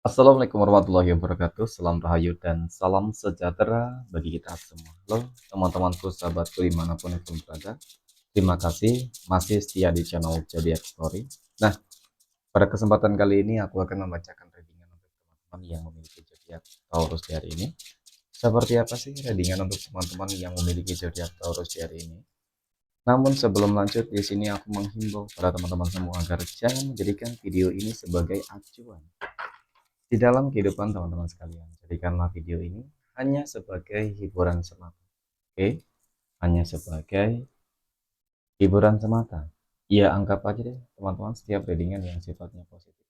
Assalamualaikum warahmatullahi wabarakatuh. Salam rahayu dan salam sejahtera bagi kita semua. Halo teman-temanku, sahabatku dimanapun itu berada. Terima kasih masih setia di channel Zodiac Story. Nah, pada kesempatan kali ini aku akan membacakan readingan untuk teman-teman yang memiliki zodiak Taurus di hari ini. Seperti apa sih readingan untuk teman-teman yang memiliki zodiak Taurus di hari ini? Namun sebelum lanjut, di sini aku menghimbau pada teman-teman semua agar jangan menjadikan video ini sebagai acuan di dalam kehidupan teman-teman sekalian. Jadikanlah video ini hanya sebagai hiburan semata. Oke, hanya sebagai hiburan semata. Ya, anggap aja deh teman-teman setiap readingan yang sifatnya positif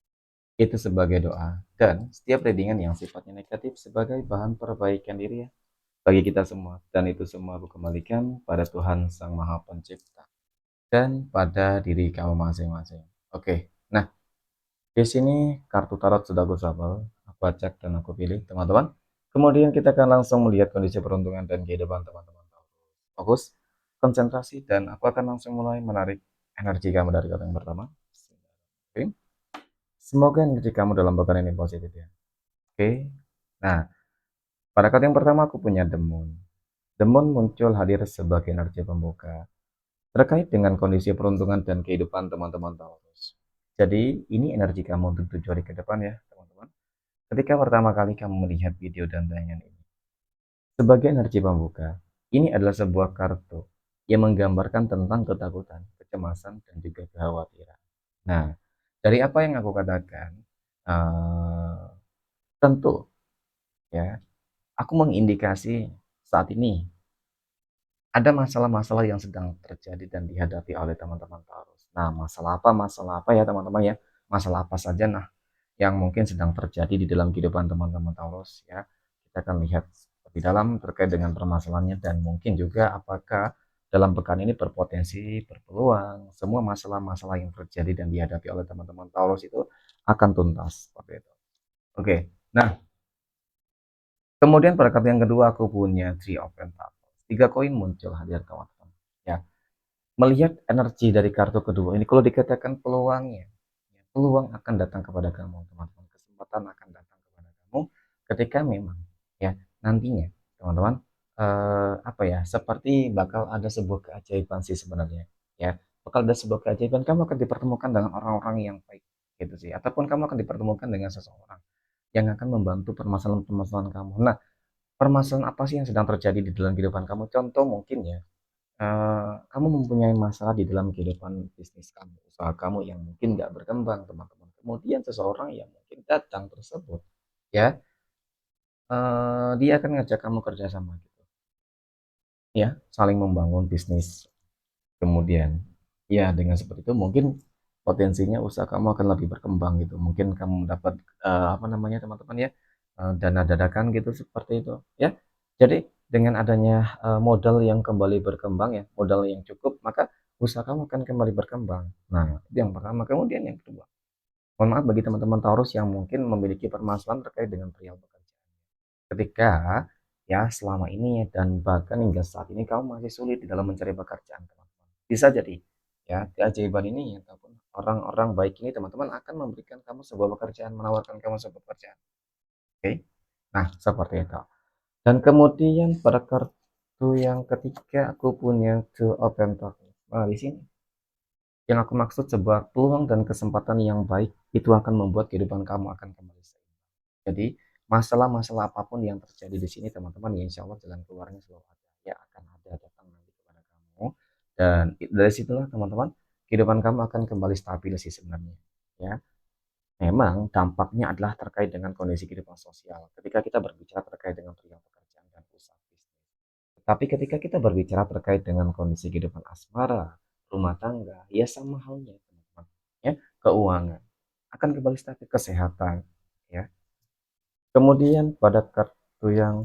itu sebagai doa, dan setiap readingan yang sifatnya negatif sebagai bahan perbaikan diri ya bagi kita semua. Dan itu semua aku kembalikan pada Tuhan Sang Maha Pencipta dan pada diri kamu masing-masing. Oke, nah di sini kartu tarot sudah aku shuffle, aku acak dan aku pilih teman-teman. Kemudian kita akan langsung melihat kondisi peruntungan dan kehidupan teman-teman. Fokus, konsentrasi, dan aku akan langsung mulai menarik energi kamu dari kata yang pertama. Oke. Semoga energi kamu dalam pekan ini positif ya. Oke. Nah, pada kata yang pertama aku punya demun. Demun muncul hadir sebagai energi pembuka terkait dengan kondisi peruntungan dan kehidupan teman-teman Taurus. Jadi, ini energi kamu untuk 7 hari ke depan ya, teman-teman. Ketika pertama kali kamu melihat video dan tayangan ini, sebagai energi pembuka, ini adalah sebuah kartu yang menggambarkan tentang ketakutan, kecemasan, dan juga kekhawatiran. Nah, dari apa yang aku katakan, eh, tentu ya, aku mengindikasi saat ini ada masalah-masalah yang sedang terjadi dan dihadapi oleh teman-teman Taurus. Nah, masalah apa ya teman-teman ya? Masalah apa saja nah yang mungkin sedang terjadi di dalam kehidupan teman-teman Taurus ya. Kita akan lihat lebih dalam terkait dengan permasalahannya, dan mungkin juga apakah dalam pekan ini berpotensi, berpeluang, semua masalah-masalah yang terjadi dan dihadapi oleh teman-teman Taurus itu akan tuntas seperti itu. Oke. Nah, kemudian pada kartu yang kedua aku punya Three of Pentacles. 3 koin muncul hadir kawan-kawan. Ya, melihat energi dari kartu kedua ini, kalau dikatakan peluangnya, ya, peluang akan datang kepada kamu teman-teman, kesempatan akan datang kepada kamu ketika memang ya nantinya teman-teman, apa ya, seperti bakal ada sebuah keajaiban sih sebenarnya ya, bakal ada sebuah keajaiban, kamu akan dipertemukan dengan orang-orang yang baik gitu sih, ataupun kamu akan dipertemukan dengan seseorang yang akan membantu permasalahan-permasalahan kamu. Nah, permasalahan apa sih yang sedang terjadi di dalam kehidupan kamu? Contoh mungkin ya, kamu mempunyai masalah di dalam kehidupan bisnis kamu, usaha kamu yang mungkin nggak berkembang, teman-teman. Kemudian seseorang yang mungkin datang tersebut, ya, dia akan ngajak kamu kerja sama gitu, ya, saling membangun bisnis. Kemudian, ya dengan seperti itu mungkin potensinya usaha kamu akan lebih berkembang gitu. Mungkin kamu mendapat apa namanya teman-teman ya, dana dadakan gitu seperti itu, ya. Jadi dengan adanya modal yang kembali berkembang ya, modal yang cukup, maka usaha kamu akan kembali berkembang. Nah, itu yang pertama. Kemudian yang kedua, mohon maaf bagi teman-teman Taurus yang mungkin memiliki permasalahan terkait dengan perihal pekerjaan. Ketika ya selama ini dan bahkan hingga saat ini kamu masih sulit di dalam mencari pekerjaan, teman-teman. Bisa jadi ya keajaiban ini ataupun orang-orang baik ini teman-teman akan memberikan kamu sebuah pekerjaan, menawarkan kamu sebuah pekerjaan. Oke. Nah, seperti itu. Dan kemudian pada kartu yang ketiga aku punya Two of Pentacles. Nah, di sini yang aku maksud sebuah peluang dan kesempatan yang baik itu akan membuat kehidupan kamu akan kembali seimbang. Jadi masalah-masalah apapun yang terjadi di sini teman-teman, ya insya Allah jalan keluarnya selalu ada, ya akan ada datang nanti kepada kamu, dan dari situlah teman-teman kehidupan kamu akan kembali stabil sih sebenarnya ya. Memang dampaknya adalah terkait dengan kondisi kehidupan sosial ketika kita berbicara terkait dengan perihal pekerjaan dan usaha bisnis. Tapi ketika kita berbicara terkait dengan kondisi kehidupan asmara, rumah tangga, ya sama halnya teman-teman. Ya, keuangan akan kembali stabil, kesehatan, ya. Kemudian pada kartu yang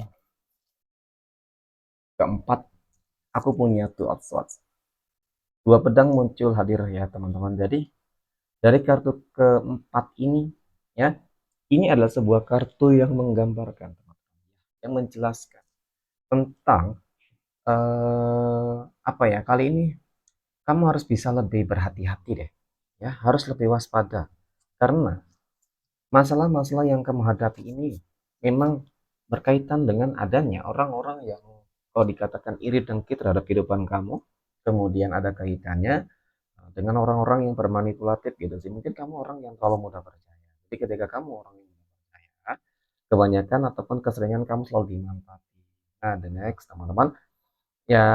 keempat, aku punya Two of Swords. Dua pedang muncul hadir ya teman-teman. Jadi dari kartu keempat ini ya, ini adalah sebuah kartu yang menggambarkan teman-teman, yang menjelaskan tentang apa ya, kali ini kamu harus bisa lebih berhati-hati deh, ya harus lebih waspada karena masalah-masalah yang kamu hadapi ini memang berkaitan dengan adanya orang-orang yang kalau dikatakan iri dengki terhadap kehidupan kamu, kemudian ada kaitannya dengan orang-orang yang bermanipulatif gitu sih. Mungkin kamu orang yang terlalu mudah percaya. Jadi ketika kamu orang yang mudah percaya, kebanyakan ataupun keseringan kamu selalu dimanfaati. Nah, the next teman-teman, ya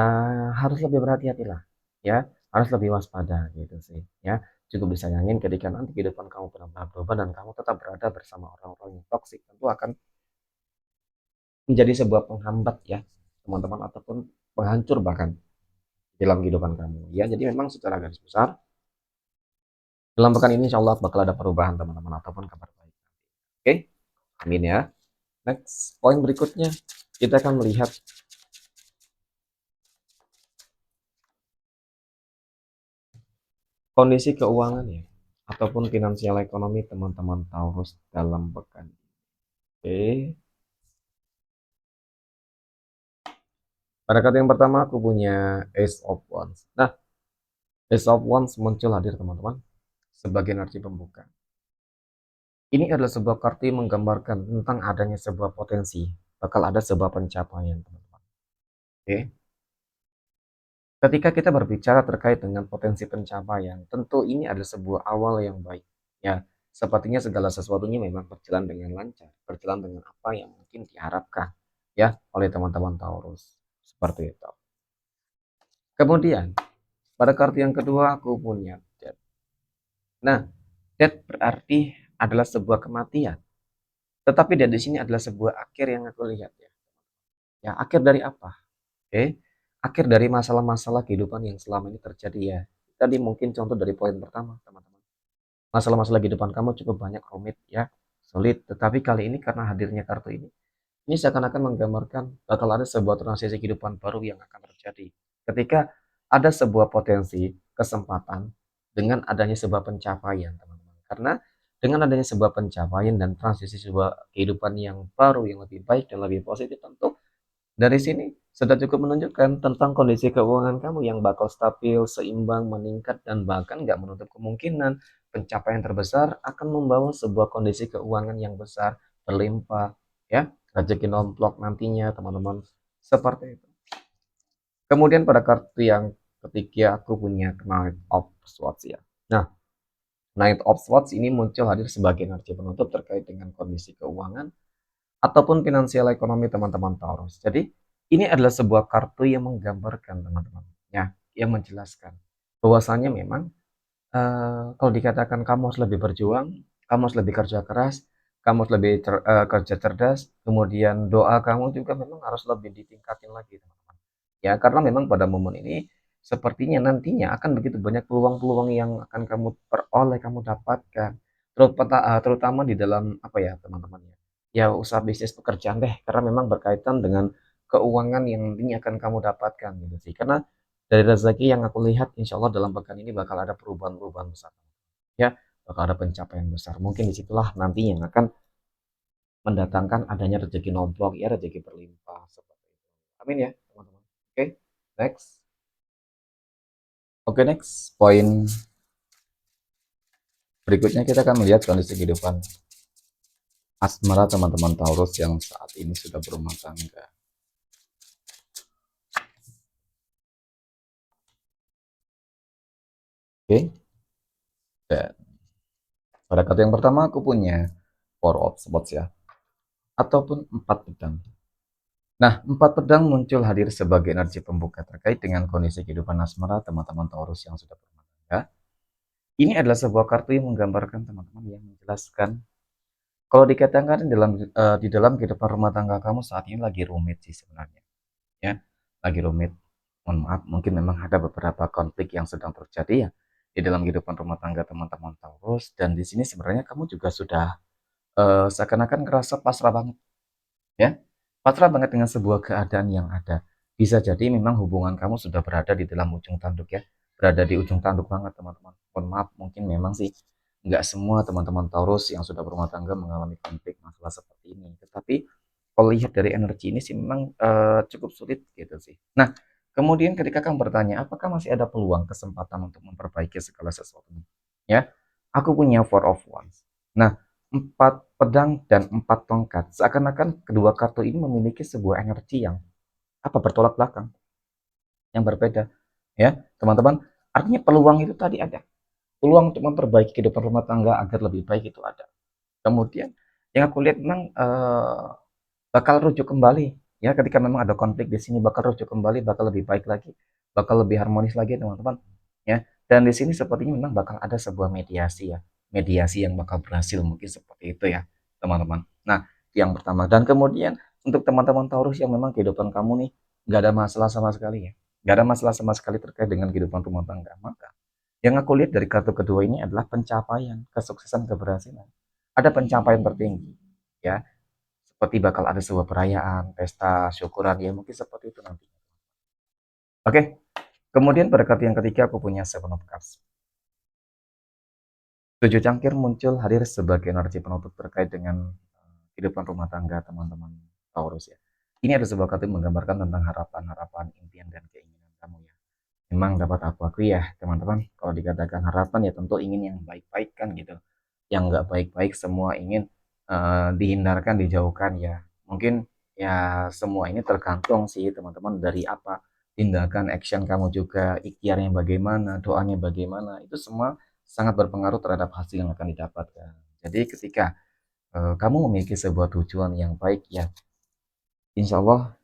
harus lebih berhati-hatilah, ya harus lebih waspada gitu sih, ya. Cukup disayangin ketika nanti kehidupan kamu benar-benar berubah dan kamu tetap berada bersama orang-orang yang toksik, tentu akan menjadi sebuah penghambat ya, teman-teman, ataupun penghancur bahkan dalam kehidupan kamu. Ya, jadi memang secara garis besar dalam pekan ini insya Allah bakal ada perubahan teman-teman ataupun kabar baik. Oke, amin ya. Next, poin berikutnya kita akan melihat kondisi keuangan ya ataupun finansial ekonomi teman-teman Taurus dalam pekan. Oke, pada kata yang pertama aku punya Ace of Wands. Nah, Ace of Wands muncul hadir teman-teman sebagai energi pembuka. Ini adalah sebuah kartu yang menggambarkan tentang adanya sebuah potensi, bakal ada sebuah pencapaian teman-teman. Oke, ketika kita berbicara terkait dengan potensi pencapaian, tentu ini adalah sebuah awal yang baik. Ya, sepertinya segala sesuatunya memang berjalan dengan lancar, berjalan dengan apa yang mungkin diharapkan ya oleh teman-teman Taurus. Seperti itu. Kemudian, pada kartu yang kedua aku punya Death. Nah, Death berarti adalah sebuah kematian. Tetapi dari sini adalah sebuah akhir yang aku lihat ya. Ya, akhir dari apa? Oke. Akhir dari masalah-masalah kehidupan yang selama ini terjadi ya. Tadi mungkin contoh dari poin pertama, teman-teman. Masalah-masalah kehidupan kamu cukup banyak rumit ya, sulit. Tetapi kali ini karena hadirnya kartu ini seakan-akan menggambarkan bakal ada sebuah transisi kehidupan baru yang akan terjadi. Ketika ada sebuah potensi, kesempatan, dengan adanya sebuah pencapaian, teman-teman. Karena dengan adanya sebuah pencapaian dan transisi sebuah kehidupan yang baru, yang lebih baik dan lebih positif, tentu dari sini sudah cukup menunjukkan tentang kondisi keuangan kamu yang bakal stabil, seimbang, meningkat, dan bahkan nggak menutup kemungkinan pencapaian terbesar akan membawa sebuah kondisi keuangan yang besar, berlimpah, ya, rezeki nomplok nantinya, teman-teman. Seperti itu. Kemudian pada kartu yang ketiga aku punya Knight of Swords ya. Nah, Knight of Swords ini muncul hadir sebagai energi penutup terkait dengan kondisi keuangan ataupun finansial ekonomi teman-teman Taurus. Jadi ini adalah sebuah kartu yang menggambarkan teman-teman, ya, yang menjelaskan bahwasanya memang kalau dikatakan kamu harus lebih berjuang, kamu harus lebih kerja keras, kamu harus lebih kerja cerdas, kemudian doa kamu juga memang harus lebih ditingkatin lagi teman-teman. Ya, karena memang pada momen ini sepertinya nantinya akan begitu banyak peluang-peluang yang akan kamu peroleh, kamu dapatkan. Terutama di dalam apa ya teman-teman ya. Ya usaha bisnis pekerjaan deh, karena memang berkaitan dengan keuangan yang nantinya akan kamu dapatkan gitu sih. Karena dari rezeki yang aku lihat, insya Allah dalam pekan ini bakal ada perubahan-perubahan besar. Ya, bakal ada pencapaian besar. Mungkin disitulah nanti yang akan mendatangkan adanya rezeki nomplok, ya rezeki berlimpah. Seperti itu. Amin ya, teman-teman. Oke, next. Oke, next. Poin berikutnya kita akan melihat kondisi kehidupan asmara teman-teman Taurus yang saat ini sudah berumah tangga. Oke, dan pada kata yang pertama aku punya Four of Swords ya, ataupun empat pedang. Nah, empat pedang muncul hadir sebagai energi pembuka terkait dengan kondisi kehidupan asmara teman-teman Taurus yang sudah berumah tangga. Ini adalah sebuah kartu yang menggambarkan teman-teman yang menjelaskan kalau dikatakan di dalam kehidupan rumah tangga kamu saat ini lagi rumit sih sebenarnya, ya, lagi rumit. Mohon maaf, mungkin memang ada beberapa konflik yang sedang terjadi ya di dalam kehidupan rumah tangga teman-teman Taurus dan di sini sebenarnya kamu juga sudah seakan-akan ngerasa pasrah banget ya. Pasrah banget dengan sebuah keadaan yang ada. Bisa jadi memang hubungan kamu sudah berada di dalam ujung tanduk ya. Berada di ujung tanduk banget teman-teman. Mohon maaf, mungkin memang sih nggak semua teman-teman Taurus yang sudah berumah tangga mengalami konflik masalah seperti ini. Tetapi kalau lihat dari energi ini sih memang cukup sulit gitu sih. Nah, kemudian ketika kamu bertanya, apakah masih ada peluang kesempatan untuk memperbaiki segala sesuatunya? Ya, aku punya Four of Wands. Nah, 4 pedang dan 4 tongkat. Seakan-akan kedua kartu ini memiliki sebuah energi yang bertolak belakang, yang berbeda. Ya, teman-teman, artinya peluang itu tadi ada. Peluang untuk memperbaiki kehidupan rumah tangga agar lebih baik itu ada. Kemudian yang aku lihat memang bakal rujuk kembali ya ketika memang ada konflik di sini, bakal rujuk kembali, bakal lebih baik lagi, bakal lebih harmonis lagi teman-teman ya. Dan di sini sepertinya memang bakal ada sebuah mediasi ya, mediasi yang bakal berhasil mungkin seperti itu ya teman-teman. Nah yang pertama, dan kemudian untuk teman-teman Taurus yang memang kehidupan kamu nih nggak ada masalah sama sekali ya, nggak ada masalah sama sekali terkait dengan kehidupan rumah tangga, maka yang aku lihat dari kartu kedua ini adalah pencapaian, kesuksesan, keberhasilan. Ada pencapaian tertinggi ya, seperti bakal ada sebuah perayaan, pesta, syukuran, ya mungkin seperti itu nanti. Oke, kemudian pada kartu yang ketiga aku punya Seven of Cups. 7 cangkir muncul hadir sebagai energi penutup terkait dengan kehidupan rumah tangga teman-teman Taurus ya. Ini ada sebuah kartu yang menggambarkan tentang harapan-harapan, impian dan keinginan kamu ya. Memang dapat aku akui ya teman-teman, kalau dikatakan harapan ya tentu ingin yang baik-baik kan gitu. Yang nggak baik-baik semua ingin dihindarkan, dijauhkan ya. Mungkin ya semua ini tergantung sih teman-teman dari apa tindakan action kamu juga, ikhtiarnya bagaimana, doanya bagaimana, itu semua sangat berpengaruh terhadap hasil yang akan didapatkan. Jadi ketika kamu memiliki sebuah tujuan yang baik ya, insya Allah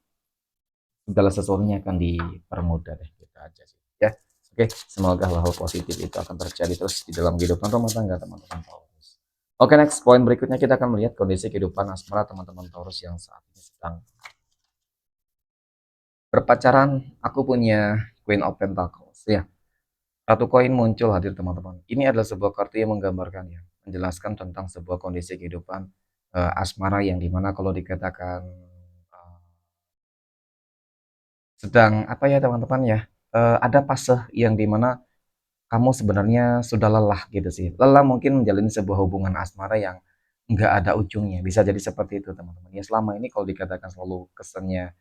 segala sesuatunya akan dipermudah deh kita aja sih ya. Oke, semoga hal-hal positif itu akan terjadi terus di dalam kehidupan rumah tangga teman-teman Taurus. Oke, next poin berikutnya kita akan melihat kondisi kehidupan asmara teman-teman Taurus yang saat ini sedang berpacaran. Aku punya Queen of Pentacles ya. Satu koin muncul hadir teman-teman. Ini adalah sebuah kartu yang menggambarkan ya, menjelaskan tentang sebuah kondisi kehidupan asmara yang dimana kalau dikatakan sedang apa ya teman-teman ya, ada fase yang dimana kamu sebenarnya sudah lelah gitu sih. Lelah mungkin menjalin sebuah hubungan asmara yang nggak ada ujungnya. Bisa jadi seperti itu teman-teman. Ya selama ini kalau dikatakan selalu kesannya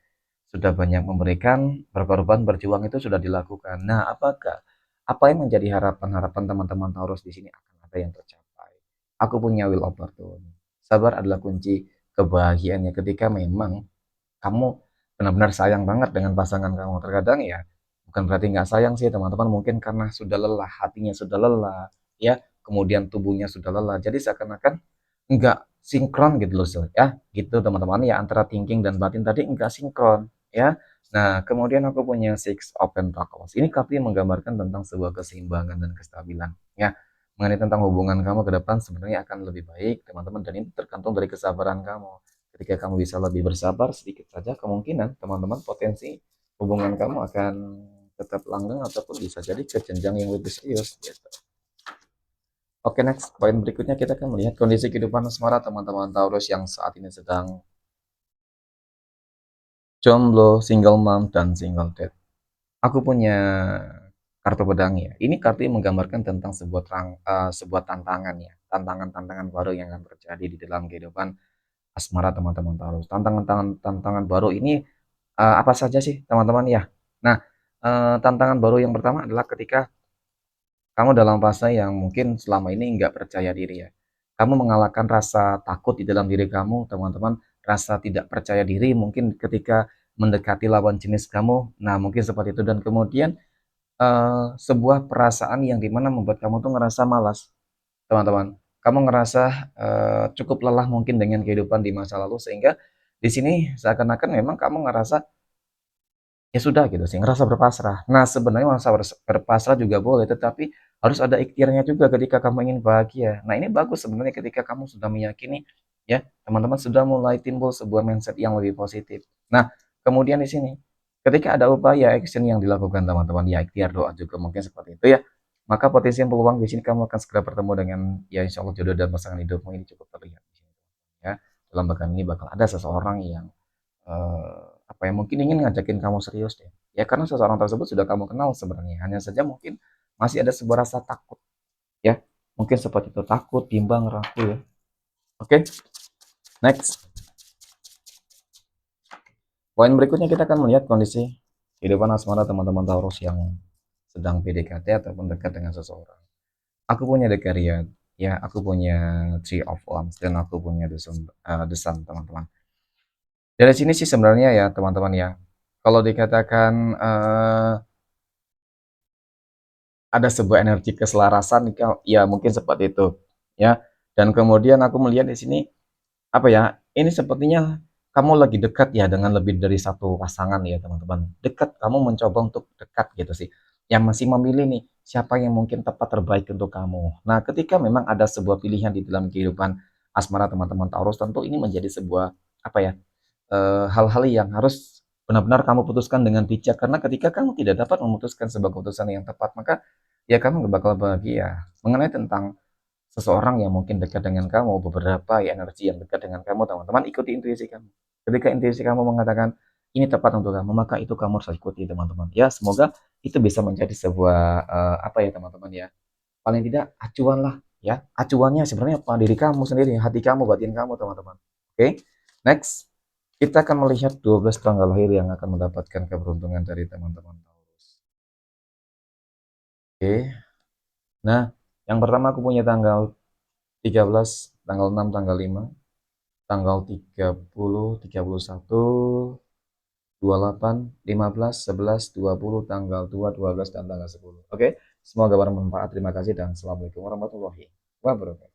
sudah banyak memberikan, berkorban, berjuang itu sudah dilakukan. Nah, apa yang menjadi harapan-harapan teman-teman Taurus di sini akan ada yang tercapai. Aku punya Wheel of Fortune. Sabar adalah kunci kebahagiaannya ketika memang kamu benar-benar sayang banget dengan pasangan kamu. Terkadang ya bukan berarti nggak sayang sih teman-teman, mungkin karena sudah lelah, hatinya sudah lelah, ya, kemudian tubuhnya sudah lelah. Jadi seakan-akan nggak sinkron gitu loh, ya, gitu teman-teman ya, antara thinking dan batin tadi nggak sinkron, ya. Nah, kemudian aku punya Six of Pentacles. Ini kartu yang menggambarkan tentang sebuah keseimbangan dan kestabilan, ya. Mengenai tentang hubungan kamu ke depan sebenarnya akan lebih baik, teman-teman, dan ini tergantung dari kesabaran kamu. Ketika kamu bisa lebih bersabar, sedikit saja kemungkinan teman-teman potensi hubungan kamu akan tetap langgeng ataupun bisa jadi ke jenjang yang lebih serius gitu. Oke, next poin berikutnya kita akan melihat kondisi kehidupan asmara teman-teman Taurus yang saat ini sedang jomblo, single mom, dan single dad. Aku punya kartu pedang ya. Ini kartu yang menggambarkan tentang sebuah tantangan ya, tantangan-tantangan baru yang akan terjadi di dalam kehidupan asmara teman-teman Taurus. Tantangan baru ini apa saja sih teman-teman ya? Nah, tantangan baru yang pertama adalah ketika kamu dalam fase yang mungkin selama ini nggak percaya diri ya. Kamu mengalahkan rasa takut di dalam diri kamu, teman-teman, rasa tidak percaya diri mungkin ketika mendekati lawan jenis kamu. Nah, mungkin seperti itu dan kemudian sebuah perasaan yang dimana membuat kamu tuh ngerasa malas, teman-teman. Kamu ngerasa cukup lelah mungkin dengan kehidupan di masa lalu sehingga di sini seakan-akan memang kamu ngerasa ya sudah gitu sih, ngerasa berpasrah. Nah, sebenarnya merasa berpasrah juga boleh, tetapi harus ada ikhtiarnya juga ketika kamu ingin bahagia. Nah, ini bagus sebenarnya ketika kamu sudah meyakini ya, teman-teman sudah mulai timbul sebuah mindset yang lebih positif. Nah, kemudian di sini ketika ada upaya action yang dilakukan teman-teman, ya ikhtiar doa juga mungkin seperti itu ya. Maka potensi peluang di sini kamu akan segera bertemu dengan ya insya Allah jodoh dan pasangan hidupmu ini cukup terlihat di sini. Ya, dalam bahkan ini bakal ada seseorang yang apa ya, mungkin ingin ngajakin kamu serius deh. Ya karena seseorang tersebut sudah kamu kenal sebenarnya, hanya saja mungkin masih ada sebuah rasa takut, ya. Mungkin seperti itu, takut, bimbang, ragu ya. Oke, next. Poin berikutnya kita akan melihat kondisi kehidupan asmara teman-teman Taurus yang sedang PDKT ataupun dekat dengan seseorang. Aku punya The Chariot, ya aku punya Three of Wands dan aku punya The Sun, teman-teman. Dari sini sih sebenarnya ya teman-teman ya, kalau dikatakan ada sebuah energi keselarasan, ya mungkin seperti itu ya. Dan kemudian aku melihat di sini apa ya, ini sepertinya kamu lagi dekat ya dengan lebih dari satu pasangan ya teman-teman. Dekat, kamu mencoba untuk dekat gitu sih. Yang masih memilih nih, siapa yang mungkin tepat terbaik untuk kamu. Nah, ketika memang ada sebuah pilihan di dalam kehidupan asmara teman-teman Taurus, tentu ini menjadi sebuah apa ya, hal-hal yang harus benar-benar kamu putuskan dengan bijak. Karena ketika kamu tidak dapat memutuskan sebuah keputusan yang tepat, maka ya kamu gak bakal bahagia. Mengenai tentang seseorang yang mungkin dekat dengan kamu, beberapa ya energi yang dekat dengan kamu, teman-teman, ikuti intuisi kamu. Ketika intuisi kamu mengatakan ini tepat untuk kamu, maka itu kamu harus ikuti, teman-teman. Ya, semoga itu bisa menjadi sebuah apa ya, teman-teman ya. Paling tidak acuan lah ya. Acuannya sebenarnya apa? Diri kamu sendiri, hati kamu, batin kamu, teman-teman. Oke. Next, kita akan melihat 12 tanggal lahir yang akan mendapatkan keberuntungan dari teman-teman Taurus. Oke. Nah, yang pertama aku punya tanggal 13, tanggal 6, tanggal 5, tanggal 30, 31, 28, 15, 11, 20, tanggal 2, 12, dan tanggal 10. Oke, semoga bermanfaat. Terima kasih dan assalamualaikum warahmatullahi wabarakatuh.